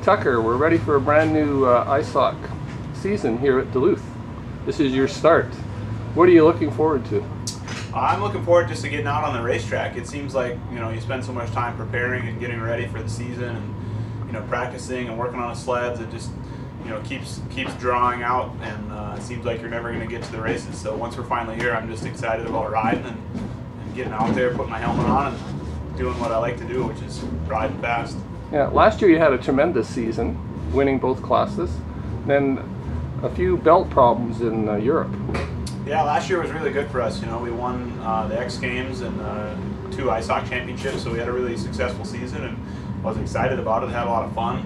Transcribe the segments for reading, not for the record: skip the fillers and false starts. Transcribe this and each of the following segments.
Tucker, we're ready for a brand new ISOC season here at Duluth. This is your start. What are you looking forward to? I'm looking forward just to getting out on the racetrack. It seems like, you spend so much time preparing and getting ready for the season and, practicing and working on the sleds. It just, keeps drawing out, and it seems like you're never going to get to the races. So once we're finally here, I'm just excited about riding and getting out there, putting my helmet on and doing what I like to do, which is riding fast. Yeah, last year you had a tremendous season, winning both classes. Then a few belt problems in Europe. Yeah, last year was really good for us. We won the X Games and 2 ISOC championships, so we had a really successful season and was excited about it, had a lot of fun.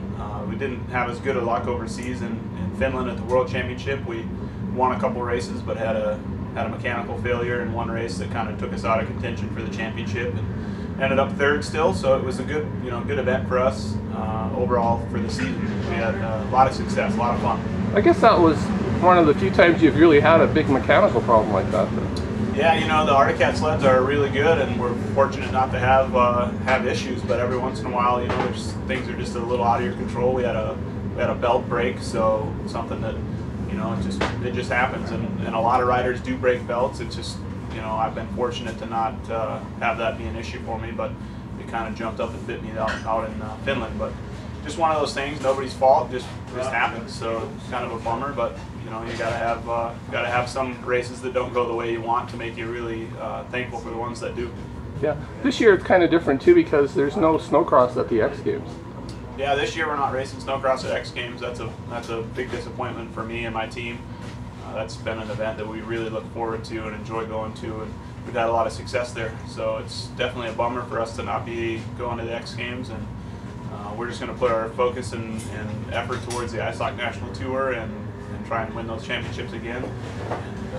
We didn't have as good a luck overseas in Finland at the World Championship. We won a couple races, but had a mechanical failure in one race that kind of took us out of contention for the championship, and ended up 3rd still. So it was a good, good event for us overall for the season. We had a lot of success, a lot of fun. I guess that was one of the few times you've really had a big mechanical problem like that. Yeah, the Arctic Cat sleds are really good, and we're fortunate not to have issues. But every once in a while, things are just a little out of your control. We had a belt break, so something that it just happens, and a lot of riders do break belts. It's just I've been fortunate to not have that be an issue for me, but it kind of jumped up and bit me out in Finland. But just one of those things, nobody's fault, just happens. So it's kind of a bummer, but you gotta have some races that don't go the way you want to make you really thankful for the ones that do. Yeah, this year it's kind of different too because there's no snowcross at the X Games. Yeah, this year we're not racing snowcross at X Games. That's a big disappointment for me and my team. That's been an event that we really look forward to and enjoy going to, and we've had a lot of success there. So it's definitely a bummer for us to not be going to the X Games, and we're just going to put our focus and effort towards the ISOC National Tour and try and win those championships again, and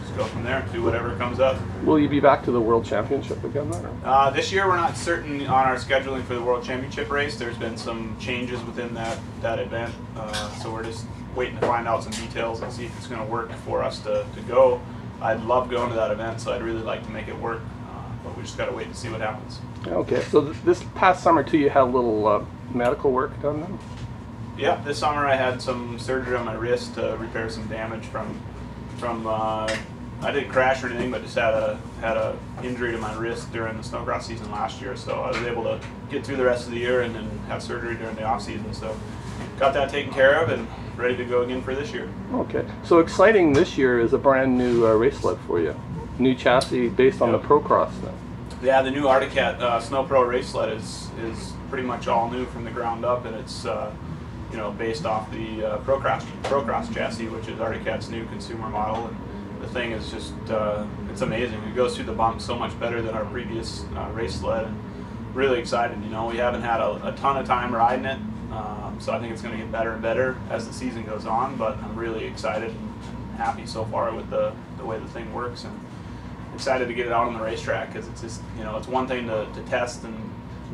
just go from there, do whatever comes up. Will you be back to the World Championship again then? This year we're not certain on our scheduling for the World Championship race. There's been some changes within that event, so we're just waiting to find out some details and see if it's going to work for us to go. I'd love going to that event, so I'd really like to make it work, but we just got to wait and see what happens. Okay, so this past summer too you had a little medical work done then? Yeah, this summer I had some surgery on my wrist to repair some damage from I didn't crash or anything, but just had a injury to my wrist during the snowcross season last year. So I was able to get through the rest of the year and then have surgery during the off season. So got that taken care of and ready to go again for this year. Okay, so exciting this year is a brand new race sled for you, new chassis based on the Procross then. Yeah, the new Arctic Cat Snow Pro race sled is pretty much all new from the ground up, and it's based off the Procross chassis, which is Arctic Cat's new consumer model. And the thing is just, it's amazing. It goes through the bumps so much better than our previous race sled, and really excited. We haven't had a ton of time riding it, so I think it's going to get better and better as the season goes on, but I'm really excited and happy so far with the way the thing works, and excited to get it out on the racetrack, because it's just, it's one thing to test and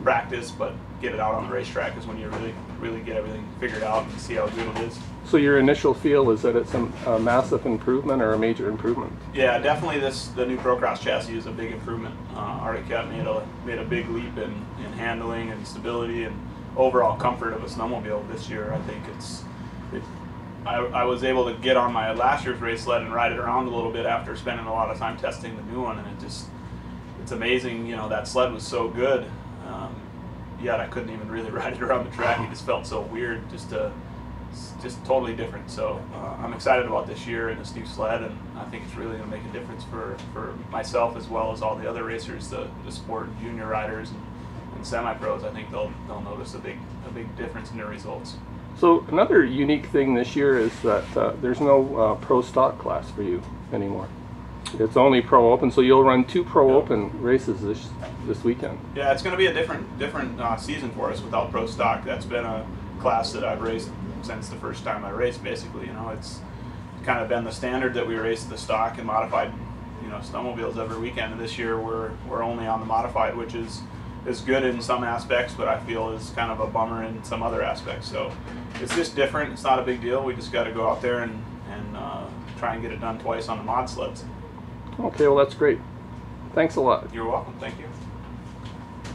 practice, but get it out on the racetrack is when you really get everything figured out and see how good it is. So your initial feel is that it's a massive improvement or a major improvement? Yeah, definitely the new Procross chassis is a big improvement. Arctic Cat made a big leap in handling and stability and overall comfort of a snowmobile this year. I think I was able to get on my last year's race sled and ride it around a little bit after spending a lot of time testing the new one, and it's amazing. That sled was so good, yet I couldn't even really ride it around the track. It just felt so weird, just totally different. So I'm excited about this year and this new sled, and I think it's really going to make a difference for myself as well as all the other racers, the sport junior riders and semi-pros. I think they'll notice a big difference in their results. So another unique thing this year is that there's no pro stock class for you anymore. It's only pro open, so you'll run 2 pro open races this weekend. Yeah, it's going to be a different season for us without pro stock. That's been a class that I've raced since the first time I raced. Basically, it's kind of been the standard that we race the stock and modified, snowmobiles every weekend. And this year we're only on the modified, which is good in some aspects, but I feel is kind of a bummer in some other aspects. So it's just different. It's not a big deal. We just got to go out there and try and get it done twice on the mod sleds. Okay, well that's great. Thanks a lot. You're welcome. Thank you.